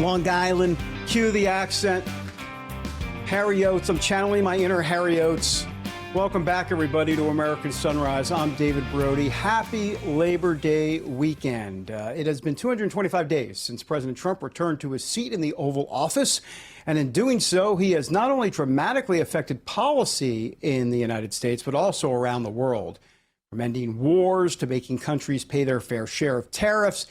Long Island. Cue the accent. Harry Oates. I'm channeling my inner Harry Oates. Welcome back, everybody, to American Sunrise. I'm David Brody. Happy Labor Day weekend. It has been 225 days since President Trump returned to his seat in the Oval Office. And in doing so, he has not only dramatically affected policy in the United States, but also around the world. From ending wars to making countries pay their fair share of tariffs,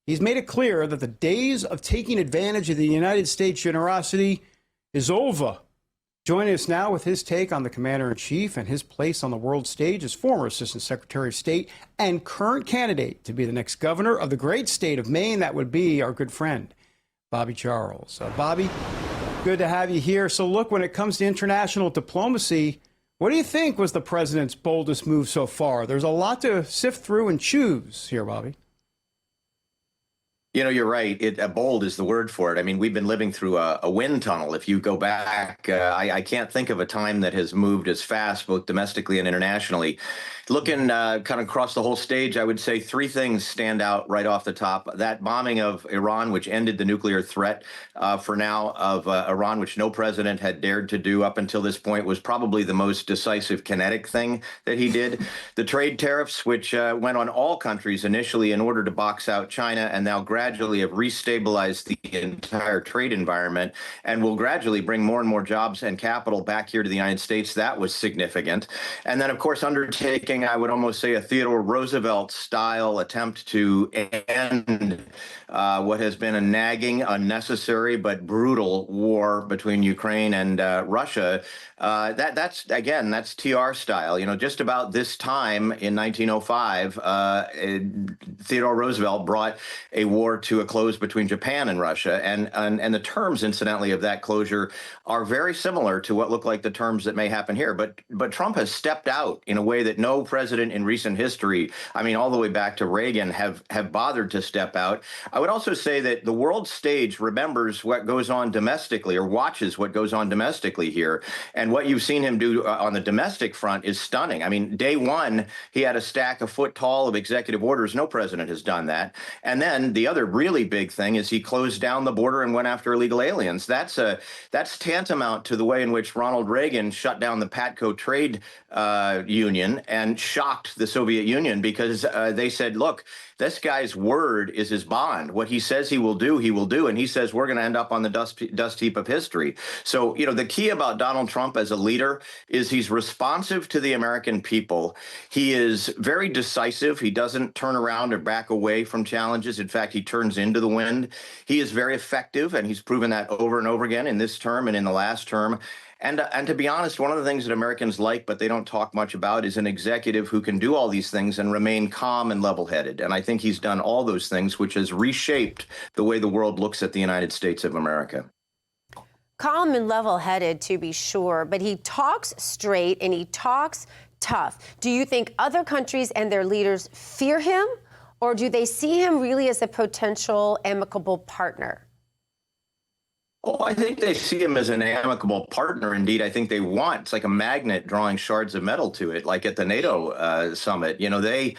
he's made it clear that the days of taking advantage of the United States generosity is over. Joining us now with his take on the commander-in-chief and his place on the world stage is former Assistant Secretary of State and current candidate to be the next governor of the great state of Maine. That would be our good friend, Bobby Charles. Bobby, good to have you here. So look, when it comes to international diplomacy, what do you think was the president's boldest move so far? There's a lot to sift through and choose here, Bobby. You know, you're right. Bold is the word for it. I mean, we've been living through a wind tunnel. If you go back, I can't think of a time that has moved as fast, both domestically and internationally. Looking kind of across the whole stage, I would say three things stand out right off the top. That bombing of Iran, which ended the nuclear threat for now of Iran, which no president had dared to do up until this point, was probably the most decisive kinetic thing that he did. The trade tariffs, which went on all countries initially in order to box out China, and now gradually have restabilized the entire trade environment and will gradually bring more and more jobs and capital back here to the United States. That was significant. And then, of course, undertaking, I would almost say, a Theodore Roosevelt-style attempt to end what has been a nagging, unnecessary, but brutal war between Ukraine and Russia. That's TR style. You know, just about this time in 1905, Theodore Roosevelt brought a war to a close between Japan and Russia. And the terms, incidentally, of that closure are very similar to what look like the terms that may happen here. But Trump has stepped out in a way that no president in recent history, I mean, all the way back to Reagan, have bothered to step out. I would also say that the world stage remembers what goes on domestically, or watches what goes on domestically here. And what you've seen him do on the domestic front is stunning. I mean, day one, he had a stack a foot tall of executive orders. No president has done that. And then the other really big thing is he closed down the border and went after illegal aliens. That's tantamount to the way in which Ronald Reagan shut down the PATCO trade union and shocked the Soviet Union, because they said, look, this guy's word is his bond. What he says he will do, and he says we're going to end up on the dust heap of history. So, you know, the key about Donald Trump as a leader is he's responsive to the American people. He is very decisive. He doesn't turn around or back away from challenges. In fact, he turns into the wind. He is very effective, and he's proven that over and over again in this term and in the last term. And to be honest, one of the things that Americans like, but they don't talk much about, is an executive who can do all these things and remain calm and level-headed. And I think he's done all those things, which has reshaped the way the world looks at the United States of America. Calm and level-headed, to be sure, but he talks straight and he talks tough. Do you think other countries and their leaders fear him, or do they see him really as a potential amicable partner? Oh, I think they see him as an amicable partner. Indeed, I think they want, it's like a magnet drawing shards of metal to it, like at the NATO summit. You know,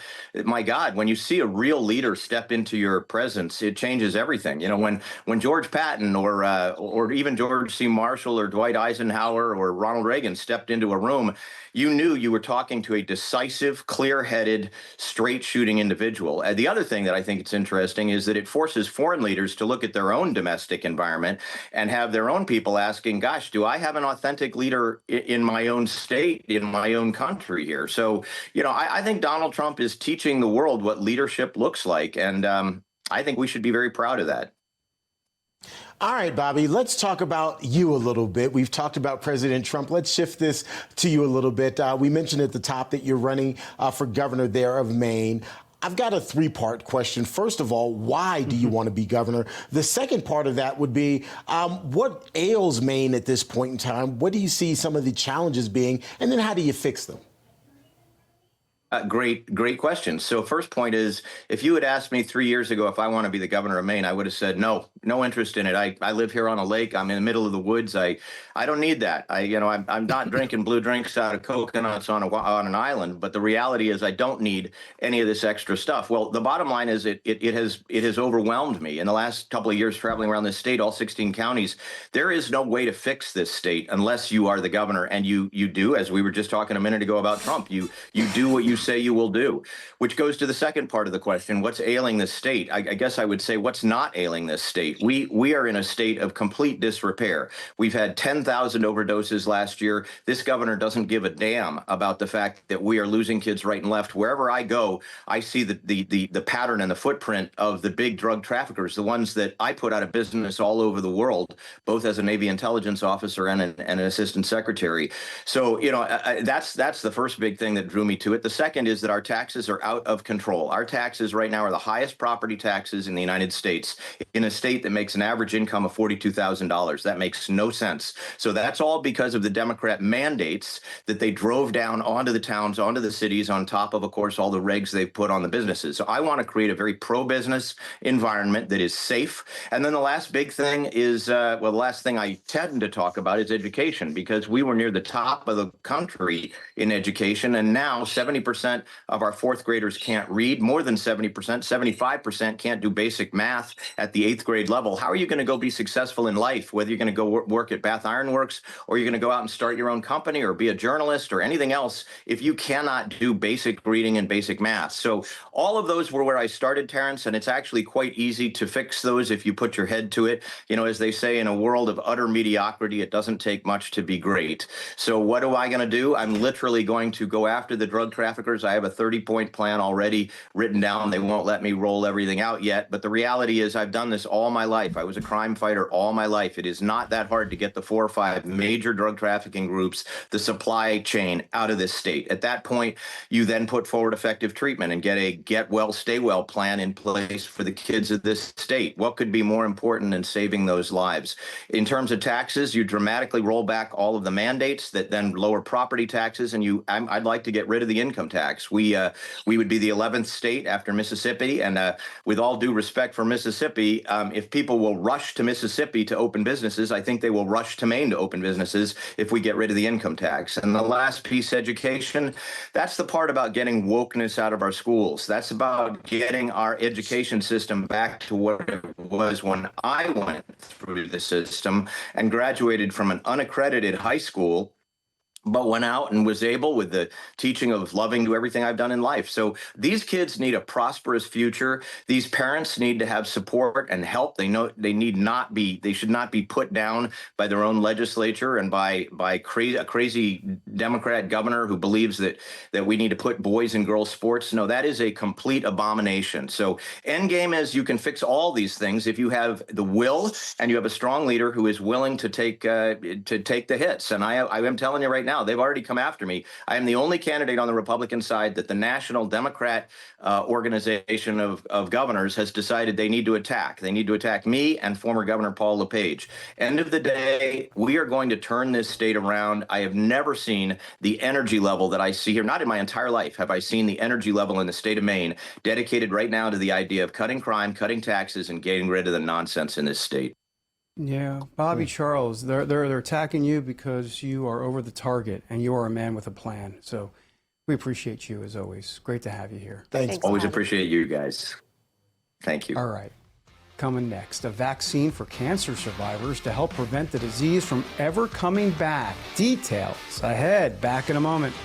my God, when you see a real leader step into your presence, it changes everything. You know, when George Patton or even George C. Marshall or Dwight Eisenhower or Ronald Reagan stepped into a room, you knew you were talking to a decisive, clear-headed, straight-shooting individual. The other thing that I think it's interesting is that it forces foreign leaders to look at their own domestic environment and have their own people asking, gosh, do I have an authentic leader in my own state, in my own country here? So, you know, I think Donald Trump is teaching the world what leadership looks like, and I think we should be very proud of that. All right, Bobby, let's talk about you a little bit. We've talked about President Trump. Let's shift this to you a little bit. We mentioned at the top that you're running for governor there of Maine. I've got a three-part question. First of all, why do you want to be governor? The second part of that would be, what ails Maine at this point in time? What do you see some of the challenges being? And then how do you fix them? Great question. So first point is, if you had asked me 3 years ago if I want to be the governor of Maine, I would have said, no, no interest in it. I live here on a lake. I'm in the middle of the woods. I don't need that. I'm not drinking blue drinks out of coconuts on an island. But the reality is I don't need any of this extra stuff. Well, the bottom line is it has overwhelmed me in the last couple of years traveling around this state, all 16 counties. There is no way to fix this state unless you are the governor, and you do, as we were just talking a minute ago about Trump, you do what you say you will do, which goes to the second part of the question. What's ailing this state? I guess I would say what's not ailing this state. We are in a state of complete disrepair. We've had 10,000 overdoses last year. This governor doesn't give a damn about the fact that we are losing kids right and left. Wherever I go, I see the pattern and the footprint of the big drug traffickers, the ones that I put out of business all over the world, both as a Navy intelligence officer and an assistant secretary. So, that's the first big thing that drew me to it. The second is that our taxes are out of control. Our taxes right now are the highest property taxes in the United States, in a state that makes an average income of $42,000. That makes no sense. So that's all because of the Democrat mandates that they drove down onto the towns, onto the cities, on top of course, all the regs they've put on the businesses. So I want to create a very pro-business environment that is safe. And then the last big thing is, the last thing I tend to talk about is education, because we were near the top of the country in education. And now 70% of our fourth graders can't read, more than 70%, 75% can't do basic math at the 8th grade level. How are you going to go be successful in life, whether you're going to go work at Bath Iron Works or you're going to go out and start your own company or be a journalist or anything else, if you cannot do basic reading and basic math? So all of those were where I started, Terrence, and it's actually quite easy to fix those if you put your head to it. As they say, in a world of utter mediocrity, it doesn't take much to be great. So what am I going to do? I'm literally going to go after the drug traffickers. I have a 30-point plan already written down. They won't let me roll everything out yet. But the reality is I've done this all my life. I was a crime fighter all my life. It is not that hard to get the 4 or 5 major drug trafficking groups, the supply chain, out of this state. At that point, you then put forward effective treatment and get a get well, stay well plan in place for the kids of this state. What could be more important than saving those lives? In terms of taxes, you dramatically roll back all of the mandates that then lower property taxes, and I'd like to get rid of the income tax. We would be the 11th state after Mississippi, and with all due respect for Mississippi, if people will rush to Mississippi to open businesses, I think they will rush to Maine to open businesses if we get rid of the income tax. And the last piece, education, that's the part about getting wokeness out of our schools. That's about getting our education system back to what it was when I went through the system and graduated from an unaccredited high school, but went out and was able, with the teaching of loving, do everything I've done in life. So these kids need a prosperous future. These parents need to have support and help. They know they should not be put down by their own legislature and by a crazy Democrat governor who believes that we need to put boys and girls sports. No, that is a complete abomination. So end game is you can fix all these things if you have the will and you have a strong leader who is willing to take the hits. And I am telling you right now, they've already come after me. I am the only candidate on the Republican side that the National Democrat Organization of Governors has decided they need to attack. They need to attack me and former Governor Paul LePage. End of the day, we are going to turn this state around. I have never seen the energy level that I see here. Not in my entire life have I seen the energy level in the state of Maine dedicated right now to the idea of cutting crime, cutting taxes, and getting rid of the nonsense in this state. Yeah, Bobby Charles, they're attacking you because you are over the target and you are a man with a plan. So we appreciate you as always. Great to have you here. Thanks. Always appreciate you guys. Thank you. All right. Coming next, a vaccine for cancer survivors to help prevent the disease from ever coming back. Details ahead. Back in a moment.